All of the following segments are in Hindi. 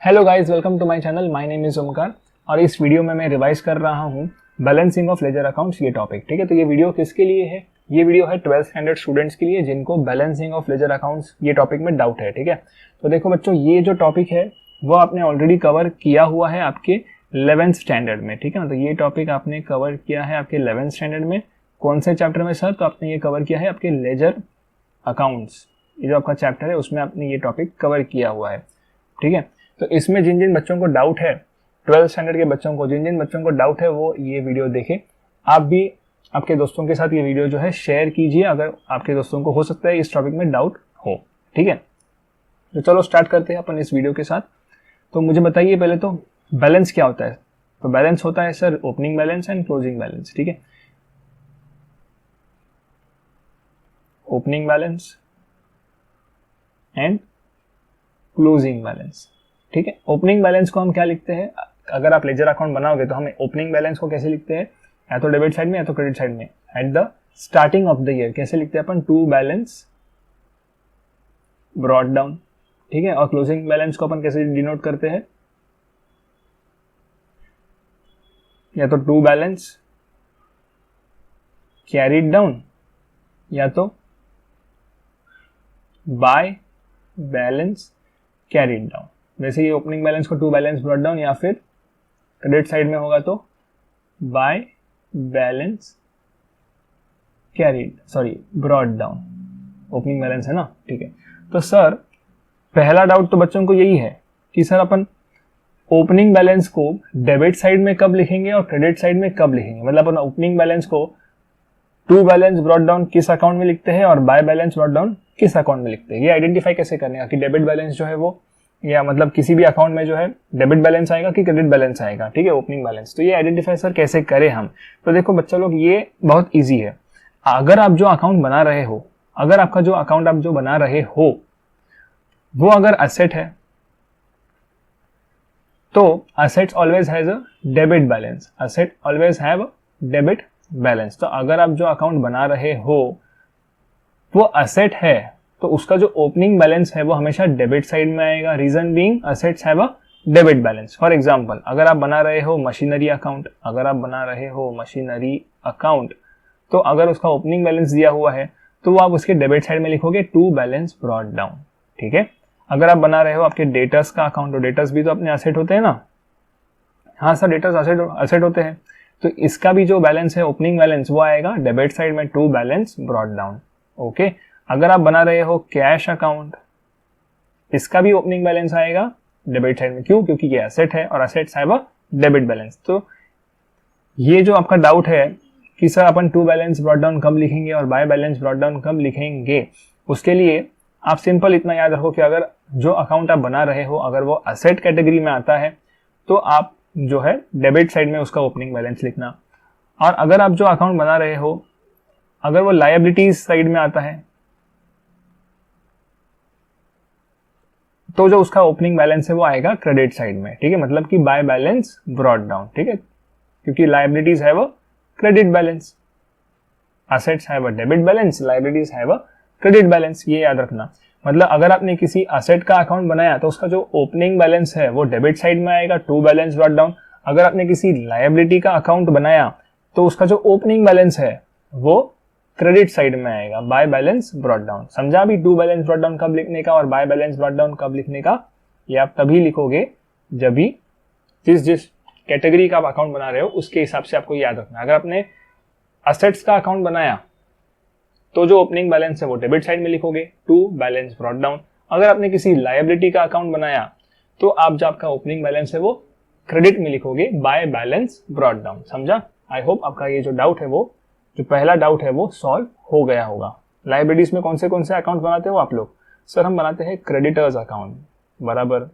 Hello guys, welcome to my channel. My name is Omkar और इस वीडियो में मैं रिवाइज कर रहा हूँ बैलेंसिंग ऑफ लेजर अकाउंट्स ये टॉपिक। ठीक है, तो ये वीडियो किसके लिए है? ये वीडियो है 12th स्टैंडर्ड स्टूडेंट्स के लिए जिनको बैलेंसिंग ऑफ लेजर अकाउंट्स ये टॉपिक में डाउट है। ठीक है, तो देखो बच्चों, ये जो टॉपिक है वो आपने ऑलरेडी कवर किया हुआ है आपके 11th स्टैंडर्ड में। ठीक है ना, तो ये टॉपिक आपने कवर किया है आपके 11th स्टैंडर्ड में। कौन से चैप्टर में सर? तो आपने ये कवर किया है आपके लेजर अकाउंट्स, ये जो आपका चैप्टर है उसमें आपने ये टॉपिक कवर किया हुआ है। ठीक है, तो इसमें जिन जिन बच्चों को डाउट है, 12th स्टैंडर्ड के बच्चों को, जिन जिन बच्चों को डाउट है वो ये वीडियो देखें। आप भी आपके दोस्तों के साथ ये वीडियो जो है शेयर कीजिए अगर आपके दोस्तों को हो सकता है इस टॉपिक में डाउट हो। ठीक है, तो चलो स्टार्ट करते हैं अपन इस वीडियो के साथ। तो मुझे बताइए पहले तो बैलेंस क्या होता है? तो बैलेंस होता है sir opening balance and closing balance. ठीक है, opening balance and closing balance. ठीक है, ओपनिंग बैलेंस को हम क्या लिखते हैं? अगर आप लेजर अकाउंट बनाओगे तो हमें ओपनिंग बैलेंस को कैसे लिखते हैं? या तो डेबिट साइड में या तो क्रेडिट साइड में। At the starting of the year कैसे लिखते हैं अपन? To balance brought down. ठीक है, और क्लोजिंग बैलेंस को अपन कैसे डिनोट करते हैं? या तो टू बैलेंस कैरीड डाउन या तो बाय बैलेंस कैरीड डाउन। वैसे ये ओपनिंग बैलेंस को टू बैलेंस ब्रॉट डाउन या फिर क्रेडिट साइड में होगा तो by balance carried brought down. Opening balance है ना। ठीक है, तो सर पहला डाउट तो बच्चों को यही है कि सर अपन ओपनिंग बैलेंस को डेबिट साइड में कब लिखेंगे और क्रेडिट साइड में कब लिखेंगे? मतलब अपन ओपनिंग बैलेंस को टू बैलेंस ब्रॉट डाउन किस अकाउंट में लिखते हैं और बाय बैलेंस ब्रॉट डाउन किस अकाउंट में लिखते हैं? ये आइडेंटिफाई कैसे करने का कि डेबिट बैलेंस जो है वो, या मतलब किसी भी अकाउंट में जो है डेबिट बैलेंस आएगा कि क्रेडिट बैलेंस आएगा? ठीक है, ओपनिंग बैलेंस। तो ये आइडेंटिफाई सर कैसे करें हम? तो देखो बच्चा लोग, ये बहुत इजी है। अगर आप जो अकाउंट बना रहे हो, अगर आपका जो अकाउंट आप जो बना रहे हो वो अगर असेट है तो assets always has a debit balance. Asset always have a debit balance. तो अगर आप जो अकाउंट बना रहे हो वो असेट है तो उसका जो ओपनिंग बैलेंस है वो हमेशा डेबिट साइड में आएगा। Reason being assets have a debit balance. For example, अगर आप बना रहे हो मशीनरी अकाउंट, तो अगर उसका ओपनिंग बैलेंस दिया हुआ है तो वो आप उसके डेबिट साइड में लिखोगे टू बैलेंस ब्रॉट डाउन। ठीक है, अगर आप बना रहे हो आपके डेटर्स का अकाउंट, तो डेटर्स भी तो अपने असेट होते हैं ना। हाँ सर, डेटर्स असेट होते हैं, तो इसका भी जो बैलेंस है ओपनिंग बैलेंस वो आएगा डेबिट साइड में to balance brought down. Okay, अगर आप बना रहे हो कैश अकाउंट, इसका भी ओपनिंग बैलेंस आएगा डेबिट साइड में। क्यों? क्योंकि ये एसेट है और assets have a debit balance. तो ये जो आपका डाउट है कि सर अपन टू बैलेंस ब्रॉट डाउन कब लिखेंगे और बाय बैलेंस ब्रॉट डाउन कब लिखेंगे, उसके लिए आप सिंपल इतना याद रखो कि अगर जो अकाउंट आप बना रहे हो अगर वो एसेट कैटेगरी में आता है तो आप जो है डेबिट साइड में उसका ओपनिंग बैलेंस लिखना। और अगर आप जो अकाउंट बना रहे हो अगर वो लायबिलिटीज साइड में आता है तो जो उसका ओपनिंग बैलेंस है वो आएगा क्रेडिट साइड में। ठीक है, मतलब कि बाय बैलेंस ब्रॉट डाउन। ठीक है, क्योंकि liabilities have a credit balance, assets have a debit balance, liabilities have a credit balance. ये याद रखना। मतलब अगर आपने किसी असेट का अकाउंट बनाया तो उसका जो ओपनिंग बैलेंस है वो डेबिट साइड में आएगा, टू बैलेंस ब्रॉट डाउन। अगर आपने किसी लायबिलिटी का अकाउंट बनाया तो उसका जो ओपनिंग बैलेंस है वो क्रेडिट साइड में आएगा, बाय बैलेंस ब्रॉट डाउन। समझा भी टू बैलेंस ब्रॉट डाउन कब लिखने का और बाय बैलेंस ब्रॉट डाउन कब लिखने का? ये आप तभी लिखोगे जब भी जिस कैटेगरी का आप अकाउंट बना रहे हो उसके हिसाब से आपको याद रखना। अगर आपने असेट्स का अकाउंट बनाया तो जो ओपनिंग बैलेंस है वो डेबिट साइड में लिखोगे, टू बैलेंस ब्रॉट डाउन। अगर आपने किसी लायबिलिटी का अकाउंट बनाया तो आप जो आपका ओपनिंग बैलेंस है वो क्रेडिट में लिखोगे, बाय बैलेंस ब्रॉट डाउन। समझा? आई होप आपका ये जो डाउट है वो, जो पहला डाउट है वो सॉल्व हो गया होगा। लायबिलिटीज में कौन से अकाउंट बनाते हो आप लोग? सर हम बनाते हैं क्रेडिटर्स अकाउंट। बराबर,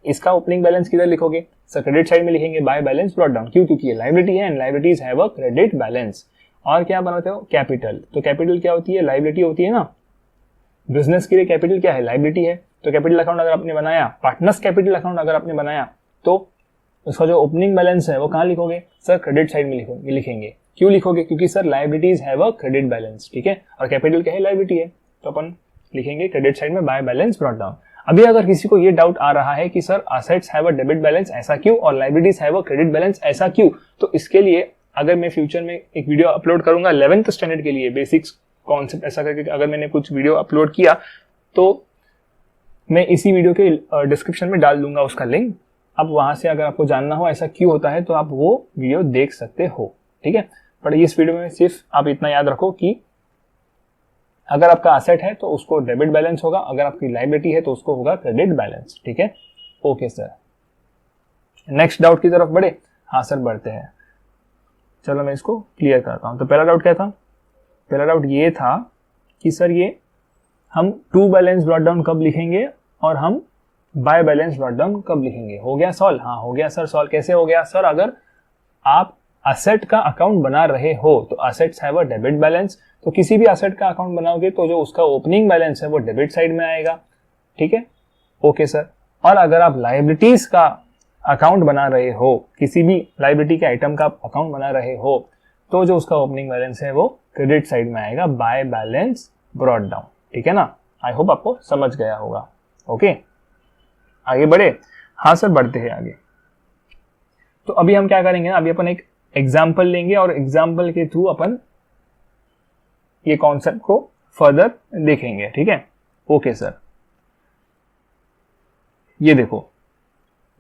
इसका ओपनिंग बैलेंस किधर लिखोगे? सर क्रेडिट साइड में लिखेंगे, बाय बैलेंस ब्रॉट डाउन। क्यों? क्योंकि ये लायबिलिटी है and liabilities have a credit balance. और क्या बनाते हो? कैपिटल। तो कैपिटल क्या होती है? लायबिलिटी होती है ना। बिजनेस के लिए कैपिटल क्या है? लायबिलिटी है। तो कैपिटल अकाउंट अगर आपने बनाया, पार्टनर्स कैपिटल अकाउंट अगर आपने बनाया तो उसका जो ओपनिंग बैलेंस है वो कहाँ लिखोगे? सर क्रेडिट साइड में लिखेंगे। क्यों लिखोगे? क्योंकि sir liabilities have a credit balance. ठीक है, और कैपिटल क्या है? लायबिलिटी है, तो अपन लिखेंगे क्रेडिट साइड में बाय बैलेंस ब्रॉट डाउन। अभी अगर किसी को ये डाउट आ रहा है कि sir assets have a debit balance ऐसा क्यों और liabilities have a credit balance ऐसा क्यों, तो इसके लिए अगर मैं फ्यूचर में एक वीडियो अपलोड करूंगा 11th स्टैंडर्ड के लिए बेसिक्स कॉन्सेप्ट ऐसा करके, अगर मैंने कुछ वीडियो अपलोड किया तो मैं इसी वीडियो के डिस्क्रिप्शन में डाल दूंगा उसका लिंक। अब वहां से अगर आपको जानना हो ऐसा क्यों होता है तो आप वो वीडियो देख सकते हो, ठीक है। बट इस वीडियो में सिर्फ आप इतना याद रखो कि अगर आपका असेट है तो उसको डेबिट बैलेंस होगा, अगर आपकी लायबिलिटी है तो उसको होगा क्रेडिट बैलेंस, ठीक है। ओके सर, नेक्स्ट डाउट की तरफ बढ़े। हाँ सर बढ़ते हैं, चलो मैं इसको क्लियर करता हूं। तो पहला डाउट क्या था? पहला डाउट ये था कि सर ये हम टू बैलेंस ब्रॉट डाउन कब लिखेंगे और हम बाय बैलेंस ब्रॉट डाउन कब लिखेंगे। हो गया सॉल्व? हाँ हो गया सर सॉल्व। कैसे हो गया सर? अगर आप असेट का अकाउंट बना रहे हो तो assets have a debit balance, तो किसी भी असेट का अकाउंट बनाओगे तो जो उसका ओपनिंग बैलेंस है वो डेबिट साइड में आएगा, ठीक है। Okay sir. और अगर आप लायबिलिटीज का अकाउंट बना रहे हो, किसी भी लायबिलिटी के आइटम का अकाउंट बना रहे हो, तो जो उसका ओपनिंग बैलेंस है वो क्रेडिट साइड में आएगा, बाय बैलेंस ब्रॉट डाउन, ठीक है ना। आई होप आपको समझ गया होगा। ओके आगे बढ़े। हाँ सर बढ़ते हैं आगे। तो अभी हम क्या करेंगे ना, अभी अपन एक एग्जाम्पल लेंगे और एग्जाम्पल के थ्रू अपन ये कॉन्सेप्ट को फर्दर देखेंगे, ठीक है। ओके सर, ये देखो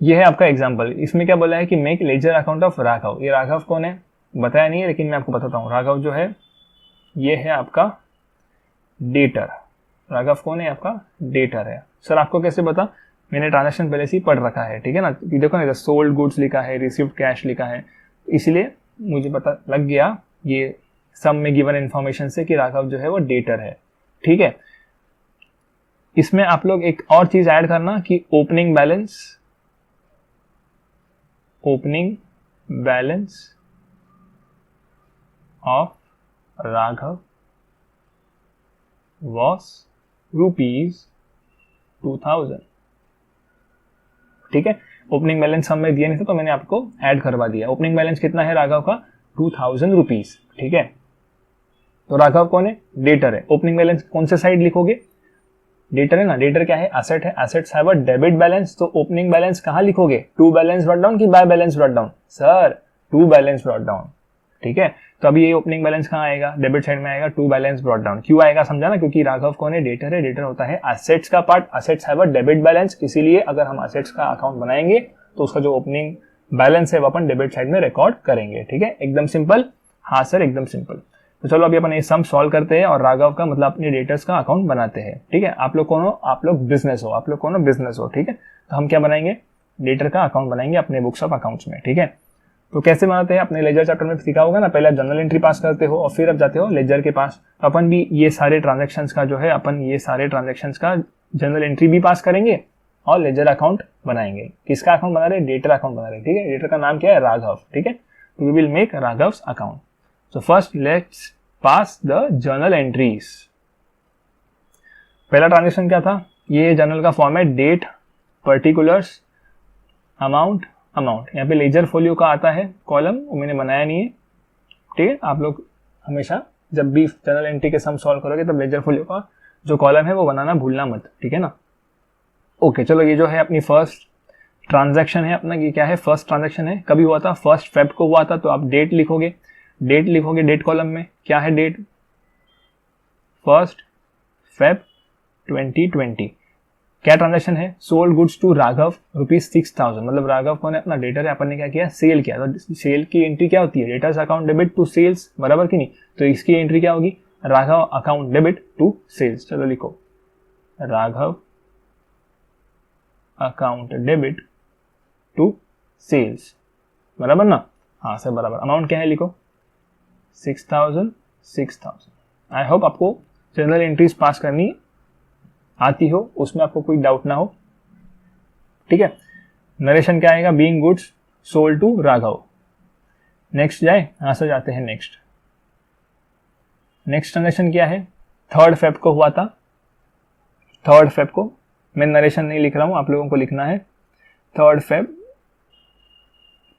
ये है आपका एग्जाम्पल। इसमें क्या बोला है कि make ledger account of Raghav. ये राघव कौन है बताया नहीं है, लेकिन मैं आपको बताता हूँ। राघव जो है ये है आपका डेटर। राघव कौन है? आपका डेटर है। सर आपको कैसे पता? मैंने ट्रांजैक्शन पहले से ही पढ़ रखा है, ठीक है ना। देखो ना, सोल्ड गुड्स लिखा है, रिसीव्ड कैश लिखा है, इसलिए मुझे पता लग गया ये सम में गिवन इन्फॉर्मेशन से कि राघव जो है वो डेटर है, ठीक है। इसमें आप लोग एक और चीज ऐड करना कि opening balance of Raghav was ₹2000, ठीक है। ओपनिंग बैलेंस हम में दिया नहीं था तो मैंने आपको ऐड करवा दिया। ओपनिंग बैलेंस कितना है राघव का? ₹2000, ठीक है। तो राघव कौन है? डेटर है। ओपनिंग बैलेंस कौन से साइड लिखोगे? डेटर है ना। डेटर क्या है? एसेट है। Assets have a debit balance, तो ओपनिंग बैलेंस कहां लिखोगे? टू बैलेंस ब्रॉट डाउन की by balance brought down? Sir to balance brought down, ठीक है। तो अभी ये ओपनिंग बैलेंस कहां आएगा? डेबिट साइड में आएगा, टू बैलेंस ब्रॉट डाउन। क्यों आएगा समझा ना? क्योंकि राघव कौन है? डेटर है। डेटर होता है एसेट्स का part. Assets have a debit balance, इसीलिए अगर हम एसेट्स का अकाउंट बनाएंगे तो उसका जो ओपनिंग बैलेंस है वो अपन डेबिट साइड में रिकॉर्ड करेंगे, ठीक है। एकदम सिंपल। हाँ सर एकदम सिंपल। तो चलो अभी अपन ये सम सॉल्व करते हैं और राघव का मतलब अपने डेटर्स का अकाउंट बनाते हैं, ठीक है। आप लोग कौन हो? आप लोग बिजनेस हो, ठीक है। तो हम क्या बनाएंगे? डेटर का अकाउंट बनाएंगे अपने बुक्स ऑफ अकाउंट्स में, ठीक है। तो कैसे बनाते हैं? अपने लेजर चैप्टर में सीखा होगा ना, पहले आप जनरल एंट्री पास करते हो और फिर अब जाते हो लेजर के पास। अपन भी ये सारे ट्रांजेक्शन्स का जनरल एंट्री भी पास करेंगे और लेजर अकाउंट बनाएंगे। किसका अकाउंट बना रहे? डेटर अकाउंट बना रहे, ठीक है। डेटर का नाम क्या है? राघव, ठीक है। तो we will make Raghav's account. So first let's pass the journal entries. पहला ट्रांजेक्शन क्या था? ये जर्नल का फॉर्मेट डेट, पर्टिकुलर्स, अमाउंट। यहाँ पे लेजर फोलियो का आता है कॉलम, वो मैंने बनाया नहीं है, ठीक है। आप लोग हमेशा जब भी जर्नल एंट्री के सम सॉल्व करोगे तब लेजर फोलियो का जो कॉलम है वो बनाना भूलना मत, ठीक है ना। ओके चलो, ये जो है अपनी फर्स्ट ट्रांजेक्शन है अपना। ये क्या है? फर्स्ट ट्रांजेक्शन है। कभी हुआ था? 1 Feb को हुआ था। तो आप डेट लिखोगे, डेट कॉलम में क्या है? Date 1 Feb 2020। क्या ट्रांजैक्शन है? Sold goods to Raghav ₹6000। मतलब राघव कौन है? अपना डेटर है। अपन ने क्या किया? सेल किया। तो सेल की एंट्री क्या होती है? Debtors account debit to sales, बराबर की नहीं। तो इसकी एंट्री क्या होगी? Raghav account debit to sales. चलो लिखो, Raghav account debit to sales, बराबर ना। हाँ सर बराबर। अमाउंट क्या है? लिखो 6000। आई होप आपको जनरल एंट्रीज पास करनी आती हो, उसमें आपको कोई डाउट ना हो, ठीक है। नरेशन क्या आएगा? Being goods sold to Raghav. Next जाए? यहां से जाते हैं नेक्स्ट ट्रांजेक्शन क्या है? 3 Feb को हुआ था। 3 Feb को मैं नरेशन नहीं लिख रहा हूं, आप लोगों को लिखना है। 3 Feb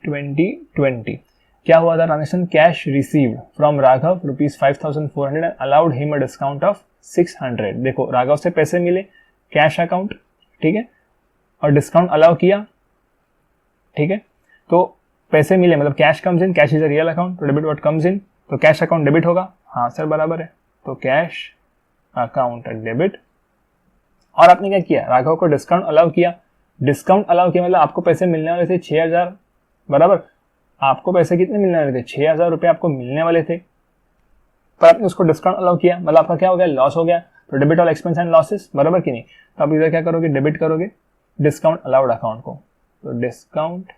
2020 क्या हुआ था transaction? Cash received from Raghav ₹5400 and allowed him a discount of 600। देखो राघव से पैसे मिले, कैश अकाउंट, ठीक है, और डिस्काउंट अलाउ किया, ठीक है, तो पैसे मिले, मतलब cash comes in, cash is a real account, तो डेबिट व्हाट कम्स इन, तो कैश अकाउंट डेबिट होगा, हाँ सर बराबर है, तो कैश अकाउंट डेबिट। और आपने क्या किया, राघव को डिस्काउंट अलाउ किया, डिस्काउंट अलाउ किया मतलब आपको पैसे मिलने वाले थे 6,000, बराबर, आपको पैसे कितने मिलने वाले थे, 6,000 रुपये आपको मिलने वाले थे, पर आपने उसको डिस्काउंट अलाउ किया, मतलब आपका क्या हो गया, लॉस हो गया, तो debit all expense and losses, बराबर कि नहीं, तो आप इधर क्या करोगे, डेबिट करोगे डिस्काउंट अलाउड अकाउंट को, तो discount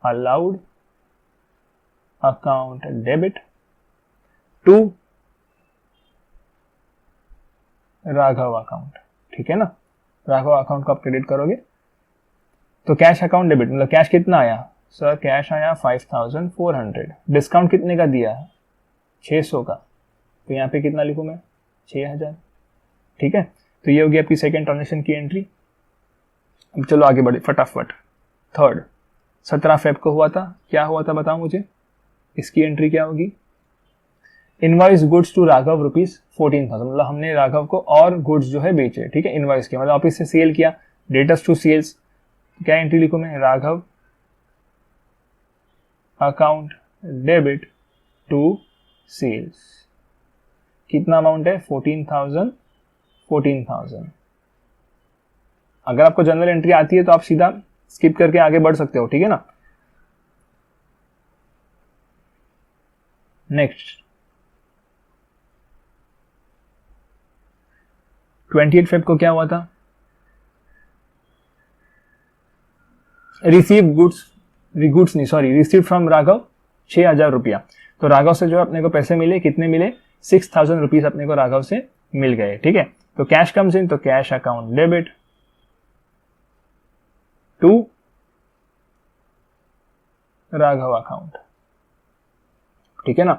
allowed account debit to Raghav account, ठीक है ना, राघव अकाउंट को आप क्रेडिट करोगे, तो कैश अकाउंट डेबिट, मतलब कैश कितना आया सर, कैश आया 5,400, डिस्काउंट कितने का दिया, 600 का, तो यहाँ पे कितना लिखूं मैं, 6,000, ठीक है, तो ये होगी आपकी सेकेंड ट्रांजेक्शन की एंट्री। अब चलो आगे बढ़े फटाफट। थर्ड, 17 फेब को हुआ था, क्या हुआ था बताओ मुझे, इसकी एंट्री क्या होगी, इनवॉइस गुड्स टू राघव ₹14,000, मतलब हमने राघव को और गुड्स जो है बेचे, ठीक है, इनवॉइस किया मतलब ऑफिस से सेल किया, डेटर्स टू सेल्स, क्या एंट्री लिखूं मैं, Raghav account debit to sales, कितना अमाउंट है, 14,000। अगर आपको जनरल एंट्री आती है तो आप सीधा स्किप करके आगे बढ़ सकते हो, ठीक है ना। नेक्स्ट 28 फेब को क्या हुआ था, रिसीव फ्रॉम राघव 6,000 रुपया, तो राघव से जो अपने को पैसे मिले, कितने मिले, 6,000 रुपीज अपने को राघव से मिल गए, ठीक है, तो कैश कम्स इन, तो cash account debit to Raghav account, ठीक है ना,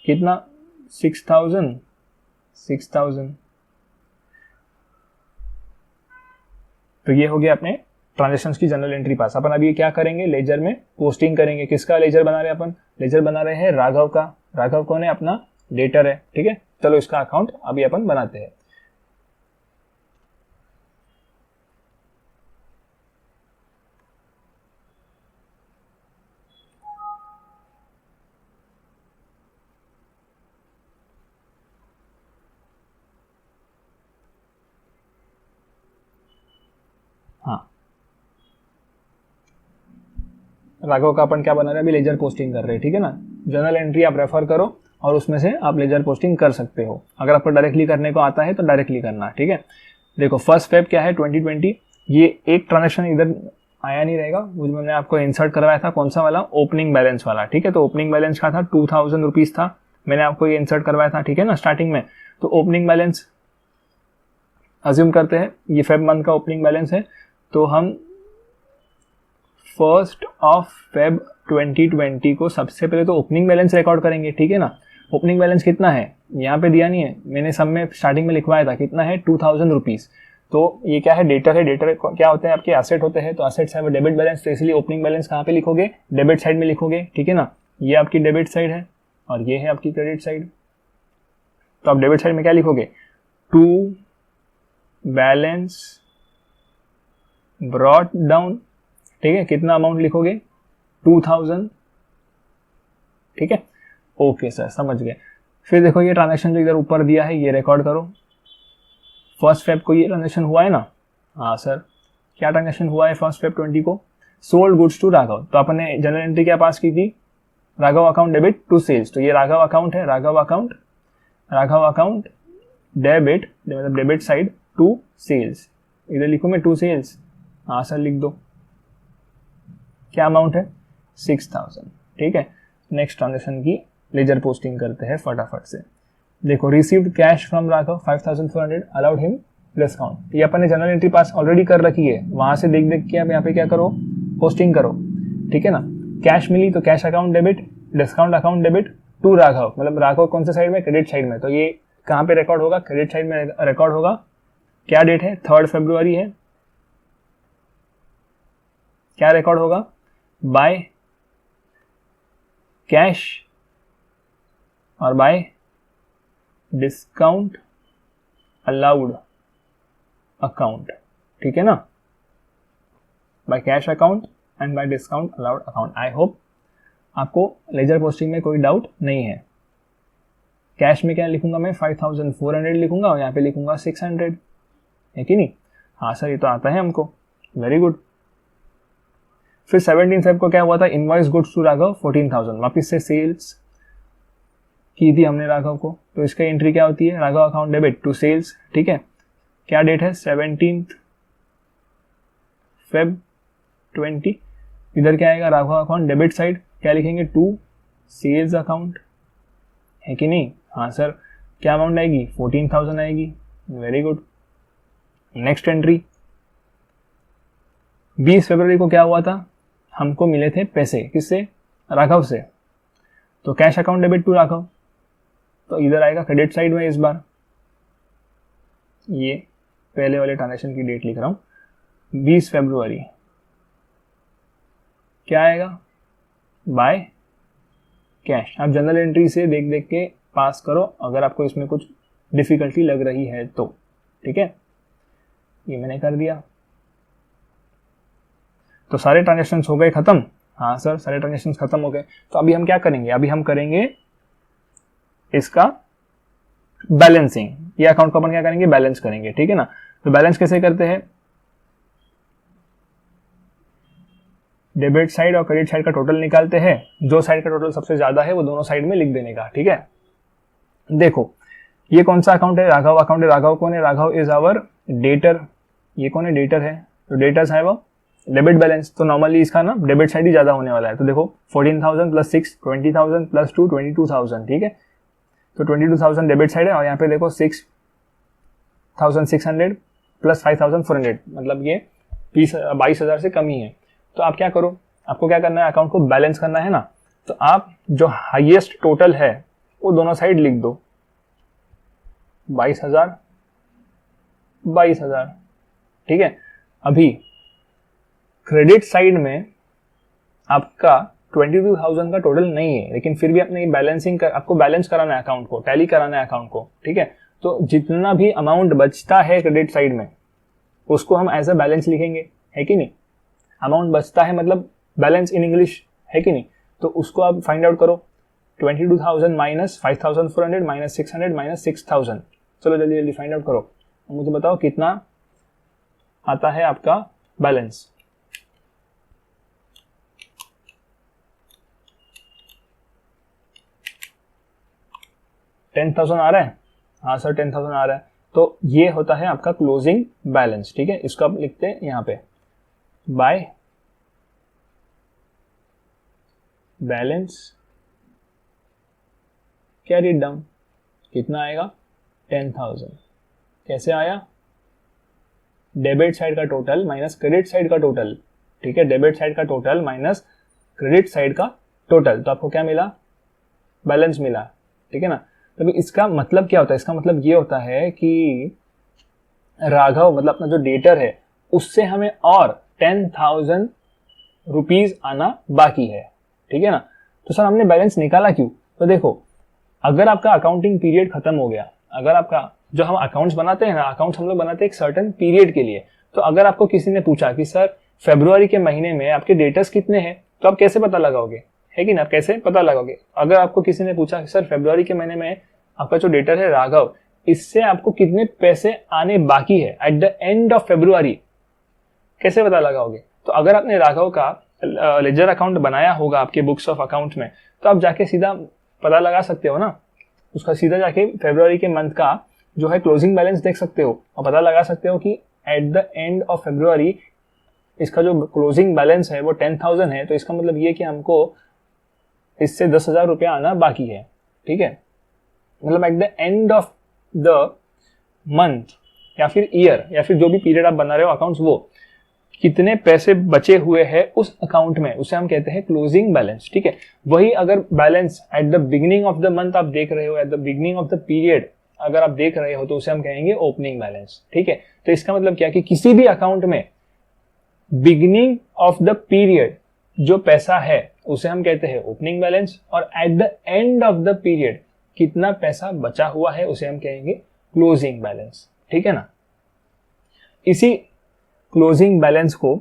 कितना 6,000, तो ये हो गया अपने ट्रांजेक्शंस की जनरल एंट्री पास। अपन अभी क्या करेंगे, लेजर में पोस्टिंग करेंगे, किसका लेजर बना रहे हैं अपन, लेजर बना रहे हैं राघव का, राघव कौन है, अपना डेटर है, ठीक है, चलो इसका अकाउंट अभी अपन बनाते हैं। हाँ, राघव का अपन क्या बना रहे हैं, अभी लेजर पोस्टिंग कर रहे हैं, ठीक है ना, जनरल एंट्री आप रेफर करो और उसमें से आप लेजर पोस्टिंग कर सकते हो, अगर आपको डायरेक्टली करने को आता है तो डायरेक्टली करना, ठीक है। देखो फर्स्ट फेब क्या है 2020, ये एक ट्रांजेक्शन इधर आया नहीं रहेगा, मुझे मैंने आपको इंसर्ट करवाया था कौन सा वाला, ओपनिंग बैलेंस वाला, ठीक है, तो ओपनिंग बैलेंस का था 2,000 रुपीज था, मैंने आपको ये इंसर्ट करवाया था, ठीक है ना, स्टार्टिंग में, तो ओपनिंग बैलेंस अज्यूम करते हैं ये फेब मंथ का ओपनिंग बैलेंस है, तो हम 1 फेब 2020 को सबसे पहले तो ओपनिंग बैलेंस रिकॉर्ड करेंगे, ठीक है ना, ओपनिंग बैलेंस कितना है, यहाँ पे दिया नहीं है, मैंने सब में स्टार्टिंग में लिखवाया था, कितना है 2,000 रुपीज, तो ये क्या है, डेटर है, डेटर क्या होते हैं आपके, एसेट होते हैं, तो एसेट्स है वो डेबिट बैलेंस, तो इसलिए ओपनिंग बैलेंस कहाँ पे लिखोगे, डेबिट साइड में लिखोगे, ठीक है ना, ये आपकी डेबिट साइड है और ये है आपकी क्रेडिट साइड, तो आप डेबिट साइड में क्या लिखोगे, टू बैलेंस ब्रॉट डाउन, ठीक है, कितना अमाउंट लिखोगे 2,000, ठीक है, ओके सर समझ गए। फिर देखो ये ट्रांजैक्शन जो इधर ऊपर दिया है ये रिकॉर्ड करो, 1 फेब को ये ट्रांजैक्शन हुआ है ना, हाँ सर, क्या ट्रांजैक्शन हुआ है 1 फेब 20 को, सोल्ड गुड्स टू राघव, तो अपन ने जनरल एंट्री क्या पास की थी, Raghav account debit to sales, तो ये राघव अकाउंट है, राघव अकाउंट डेबिट, मतलब डेबिट साइड टू सेल्स, इधर लिखूं मैं टू सेल्स, हाँ सर लिख दो, क्या अमाउंट है 6,000, ठीक है। नेक्स्ट ट्रांजेक्शन की लेजर पोस्टिंग करते हैं फटाफट से। देखो received cash from Raghav 5,400, allowed him discount, ये अपन ने जनरल एंट्री पास ऑलरेडी कर रखी है, वहां से देख देख के आप यहाँ पे क्या करो, पोस्टिंग करो, ठीक है ना, कैश मिली तो cash account debit, discount account debit to Raghav, मतलब राघव कौन से साइड में, क्रेडिट साइड में, तो ये कहाँ पे रिकॉर्ड होगा, क्रेडिट साइड में रिकॉर्ड होगा, क्या डेट है 3 फरवरी है, क्या रिकॉर्ड होगा, बाय कैश और बाय डिस्काउंट अलाउड अकाउंट, ठीक है ना, by cash account and bye discount allowed account. I hope आपको लेजर पोस्टिंग में कोई डाउट नहीं है। कैश में क्या लिखूंगा मैं, 5400 लिखूंगा और यहाँ पे लिखूंगा 600, है कि नहीं? हाँ सर ये तो आता है हमको, वेरी गुड। फिर 17 फेब को क्या हुआ था, इनवॉइस गुड्स टू राघव 14,000, वापिस से सेल्स की थी हमने राघव को, तो इसका एंट्री क्या होती है, Raghav account debit to sales, ठीक है। क्या डेट है, 17 फेब 20। इधर क्या आएगा, राघव अकाउंट डेबिट साइड क्या लिखेंगे, टू सेल्स अकाउंट, है कि नहीं? हाँ सर। क्या अमाउंट आएगी, 14,000 आएगी, वेरी गुड। नेक्स्ट एंट्री 20 फरवरी को क्या हुआ था, हमको मिले थे पैसे, किससे, राघव से, तो cash account debit to Raghav, तो इधर आएगा क्रेडिट साइड में। इस बार ये पहले वाले ट्रांजैक्शन की डेट लिख रहा हूं, 20 फरवरी क्या आएगा, बाय कैश। आप जनरल एंट्री से देख देख के पास करो अगर आपको इसमें कुछ डिफिकल्टी लग रही है तो, ठीक है। ये मैंने कर दिया, तो सारे ट्रांजैक्शंस हो गए खत्म। हाँ सर सारे ट्रांजैक्शंस खत्म हो गए। तो अभी हम क्या करेंगे, अभी हम करेंगे इसका बैलेंसिंग। ये अकाउंट को अपन क्या करेंगे, बैलेंस करेंगे, ठीक है ना। तो बैलेंस कैसे करते हैं, डेबिट साइड और क्रेडिट साइड का टोटल निकालते हैं, जो साइड का टोटल सबसे ज्यादा है वो दोनों साइड में लिख देने का, ठीक है। देखो ये कौन सा अकाउंट है, राघव अकाउंट है। राघव कौन है, राघव इज आवर डेटर। ये कौन है, डेटर है, तो डेटर्स है वो डेबिट बैलेंस, तो नॉर्मली इसका ना डेबिट साइड ही ज्यादा होने वाला है। तो देखो 14,000 प्लस 6 20,000 प्लस 2 22,000, ठीक है। तो 22,000 डेबिट साइड है और यहाँ पे देखो 6,600 प्लस 5,400, मतलब ये 22,000 से कम ही है। तो आप क्या करो, आपको क्या करना है, अकाउंट को बैलेंस करना है ना, तो आप जो हाईएस्ट टोटल है वो दोनों साइड लिख दो, 22,000 22,000, ठीक है। अभी क्रेडिट साइड में आपका 22,000 का टोटल नहीं है, लेकिन फिर भी अपने बैलेंसिंग आपको बैलेंस कराना है अकाउंट को, टैली कराना है अकाउंट को, ठीक है। तो जितना भी अमाउंट बचता है क्रेडिट साइड में उसको हम एज अ बैलेंस लिखेंगे, है कि नहीं। अमाउंट बचता है मतलब बैलेंस इन इंग्लिश, है कि नहीं। तो उसको आप फाइंड आउट करो, 22,000 माइनस 5,400 माइनस 600 माइनस 6,000। चलो जल्दी जल्दी फाइंड आउट करो, मुझे बताओ कितना आता है आपका बैलेंस। $10,000 आ रहा है, हाँ सर 10,000 आ रहा है। तो ये होता है आपका क्लोजिंग बैलेंस, ठीक है। इसको आप लिखते हैं यहाँ पे, बाय बैलेंस कैरी डाउन, कितना आएगा 10,000। कैसे आया, डेबिट साइड का टोटल माइनस क्रेडिट साइड का टोटल, ठीक है। डेबिट साइड का टोटल माइनस क्रेडिट साइड का टोटल, तो आपको क्या मिला, बैलेंस मिला, ठीक है ना। तो इसका मतलब क्या होता है, इसका मतलब ये होता है कि राघव मतलब अपना जो डेटर है उससे हमें और 10,000 रुपीज आना बाकी है, ठीक है ना। तो सर हमने बैलेंस निकाला क्यों, तो देखो अगर आपका अकाउंटिंग पीरियड खत्म हो गया, अगर आपका जो हम अकाउंट्स बनाते हैं ना, अकाउंट्स हम लोग बनाते हैं एक सर्टेन पीरियड के लिए, तो अगर आपको किसी ने पूछा कि सर फरवरी के महीने में आपके डेटर्स कितने हैं, तो आप कैसे पता लगाओगे, है कि ना, आप कैसे पता लगाओगे। अगर आपको किसी ने पूछा कि सर फरवरी के महीने में आपका जो डेटर है राघव, इससे आपको कितने पैसे आने बाकी है at the end of February, कैसे पता लगाओगे। तो अगर आपने राघव का लेजर अकाउंट बनाया होगा आपके बुक्स ऑफ अकाउंट में, तो आप जाके सीधा पता लगा सकते हो ना, उसका सीधा जाके फरवरी के मंथ का जो है क्लोजिंग बैलेंस देख सकते हो और पता लगा सकते हो कि at the end of February इसका जो क्लोजिंग बैलेंस है वो 10,000 है। तो इसका मतलब ये कि हमको इससे 10,000 रुपया आना बाकी है, ठीक है। मतलब at the end of the month या फिर ईयर या फिर जो भी पीरियड आप बना रहे हो अकाउंट्स, वो कितने पैसे बचे हुए हैं उस अकाउंट में, उसे हम कहते हैं क्लोजिंग बैलेंस, ठीक है। वही अगर balance at the beginning of the month आप देख रहे हो, at the beginning of the period अगर आप देख रहे हो, तो उसे हम कहेंगे ओपनिंग बैलेंस, ठीक है। तो इसका मतलब क्या कि किसी भी अकाउंट में बिगिनिंग ऑफ द पीरियड जो पैसा है उसे हम कहते हैं ओपनिंग बैलेंस, और at the end of the period कितना पैसा बचा हुआ है उसे हम कहेंगे क्लोजिंग बैलेंस, ठीक है ना। इसी क्लोजिंग बैलेंस को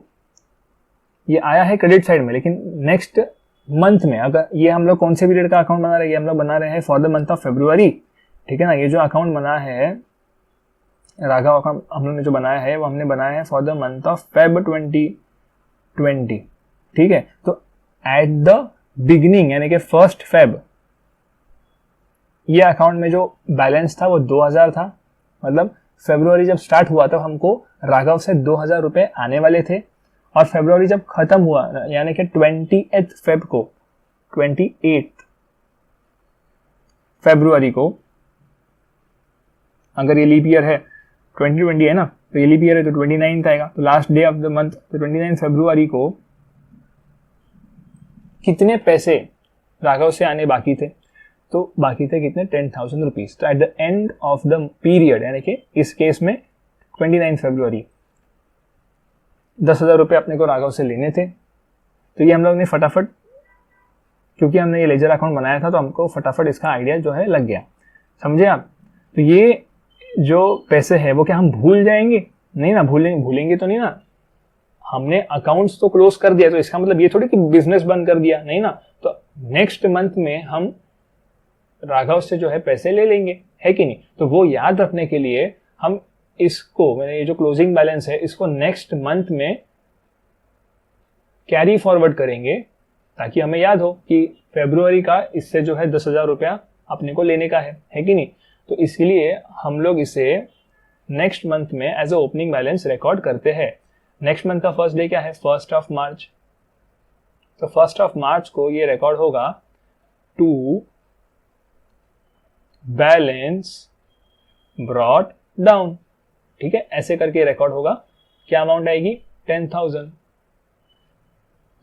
ये आया है क्रेडिट साइड में, लेकिन नेक्स्ट मंथ में अगर ये हम लोग कौन से पीरियड का अकाउंट बना रहे हैं, ये हम लोग बना रहे हैं for the month of February, ठीक है ना। ये जो अकाउंट बना है राघव अकाउंट हम लोग ने जो बनाया है वो हमने बनाया है for the month of Feb 2020, ठीक है। तो एट द बिगिनिंग यानी कि 1 फेब ये अकाउंट में जो बैलेंस था वो 2000 था, मतलब फरवरी जब स्टार्ट हुआ तो हमको राघव से 2000 रुपए आने वाले थे, और फरवरी जब खत्म हुआ यानी कि 28 फेब को 28 फरवरी को, अगर ये लीप ईयर है 2020 है ना, तो ये लीप ईयर है तो 29 आएगा, तो last day of the month तो 29 फरवरी को कितने पैसे राघव से आने बाकी थे, तो बाकी थे कितने 10,000 रुपीज। तो at the end of the period यानी कि इस केस में 29 फरवरी 10,000 रुपये अपने को राघव से लेने थे। तो ये हम लोग ने फटाफट, क्योंकि हमने ये लेजर अकाउंट बनाया था तो हमको फटाफट इसका आइडिया जो है लग गया, समझे आप। तो ये जो पैसे है वो क्या हम भूल जाएंगे? नहीं ना, भूलेंगे तो नहीं ना। हमने अकाउंट्स तो क्लोज कर दिया, तो इसका मतलब ये थोड़ी कि बिजनेस बंद कर दिया, नहीं ना। तो नेक्स्ट मंथ में हम राघव से जो है पैसे ले लेंगे, है कि नहीं। तो वो याद रखने के लिए हम इसको, मैंने ये जो क्लोजिंग बैलेंस है इसको नेक्स्ट मंथ में कैरी फॉरवर्ड करेंगे, ताकि हमें याद हो कि फरवरी का इससे जो है 10,000 रुपया अपने को लेने का है कि नहीं। तो इसलिए हम लोग इसे नेक्स्ट मंथ में as a opening balance record करते हैं। नेक्स्ट मंथ का फर्स्ट डे क्या है? 1 मार्च। तो 1 मार्च को ये रिकॉर्ड होगा टू बैलेंस ब्रॉट डाउन, ठीक है, ऐसे करके रिकॉर्ड होगा। क्या अमाउंट आएगी? 10,000।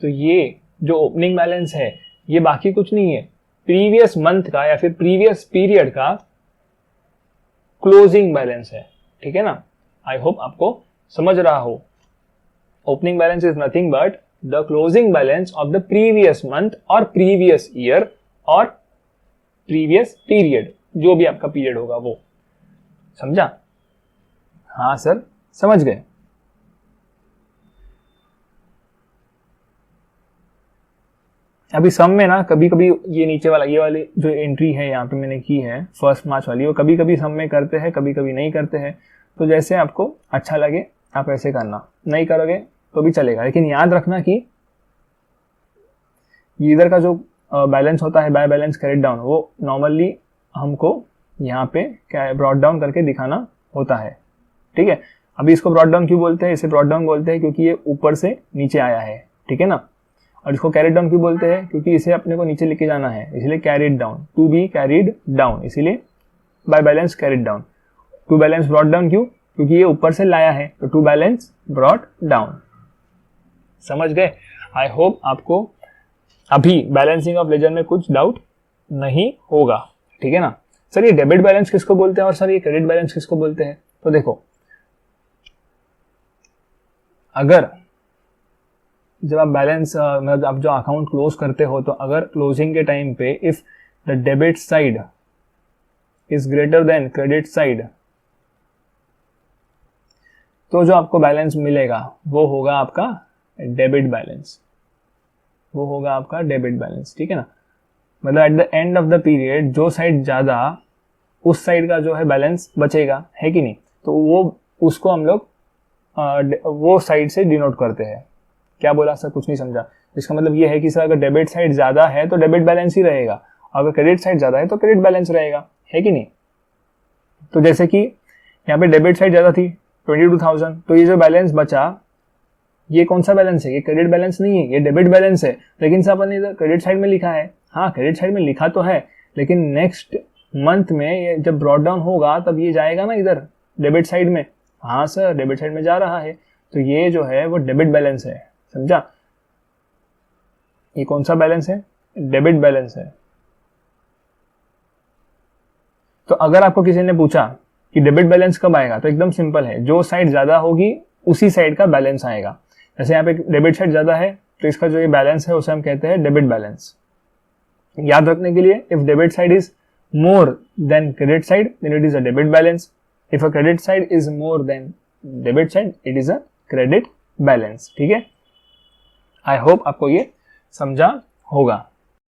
तो ये जो ओपनिंग बैलेंस है ये बाकी कुछ नहीं है, प्रीवियस मंथ का या फिर प्रीवियस पीरियड का क्लोजिंग बैलेंस है, ठीक है ना। आई होप आपको समझ रहा हो। Opening balance is nothing but the closing balance of the previous month और प्रीवियस ईयर और प्रीवियस पीरियड, जो भी आपका पीरियड होगा वो, समझा? हाँ सर, समझ गए। अभी सम में ना कभी कभी ये नीचे वाला, ये वाली जो एंट्री है यहाँ पे मैंने की है 1 मार्च वाली, वो कभी कभी सम में करते हैं, कभी कभी नहीं करते हैं। तो जैसे आपको अच्छा लगे आप ऐसे करना, नहीं करोगे तो भी चलेगा। लेकिन याद रखना कि इधर का जो बैलेंस होता है, बाय बैलेंस क्रेडिट डाउन, वो नॉर्मली हमको यहाँ पे क्या ब्रॉट डाउन करके दिखाना होता है, ठीक है। अभी इसको ब्रॉट डाउन क्यों बोलते हैं? इसे ब्रॉट डाउन बोलते हैं क्योंकि ये ऊपर से नीचे आया है, ठीक है ना। और इसको कैरिड डाउन क्यों बोलते हैं? क्योंकि इसे अपने को नीचे लेके जाना है, इसलिए carried down, to be carried down, इसीलिए by balance carried down. To balance brought down क्यों? क्योंकि ये ऊपर से लाया है, तो टू बैलेंस ब्रॉट डाउन। समझ गए? आई होप आपको अभी बैलेंसिंग ऑफ लेजर में कुछ डाउट नहीं होगा, ठीक है ना। सर ये डेबिट बैलेंस किसको बोलते हैं और सर ये क्रेडिट बैलेंस किसको बोलते हैं? तो देखो, अगर जब आप बैलेंस मतलब आप जो अकाउंट क्लोज करते हो, तो अगर क्लोजिंग के टाइम पे if the debit side is greater than credit side, तो जो आपको बैलेंस मिलेगा वो होगा आपका डेबिट बैलेंस, वो होगा आपका डेबिट बैलेंस, ठीक है ना। मतलब at the end of the period जो साइड ज्यादा, उस साइड का जो है बैलेंस बचेगा, है कि नहीं। तो वो उसको हम लोग वो साइड से डिनोट करते हैं। क्या बोला सर? कुछ नहीं समझा। इसका मतलब ये है कि सर अगर डेबिट साइड ज्यादा है तो डेबिट बैलेंस ही रहेगा, अगर क्रेडिट साइड ज्यादा है तो क्रेडिट बैलेंस रहेगा, है कि नहीं। तो जैसे कि यहाँ पे डेबिट साइड ज्यादा थी 22,000, तो ये जो बैलेंस बचा ये कौन सा बैलेंस है? ये क्रेडिट बैलेंस नहीं है, ये डेबिट बैलेंस है। लेकिन सर अपन ने क्रेडिट साइड में लिखा है। हाँ, क्रेडिट साइड में लिखा तो है, लेकिन नेक्स्ट मंथ में ये जब ब्रॉट डाउन होगा तब ये जाएगा ना इधर डेबिट साइड में। हाँ सर, डेबिट साइड में जा रहा है, तो ये जो है वो डेबिट बैलेंस है, समझा। ये कौन सा बैलेंस है? डेबिट बैलेंस है। तो अगर आपको किसी ने पूछा कि डेबिट बैलेंस कब आएगा, तो एकदम सिंपल है, जो साइड ज्यादा होगी उसी साइड का बैलेंस आएगा। जैसे यहाँ पे डेबिट साइड ज्यादा है तो इसका जो ये बैलेंस है उसे हम कहते हैं डेबिट बैलेंस। याद रखने के लिए, if debit side is more than credit side then it is a debit balance, if a credit side is more than debit side it is a credit balance. ठीक है, आई होप आपको ये समझा होगा।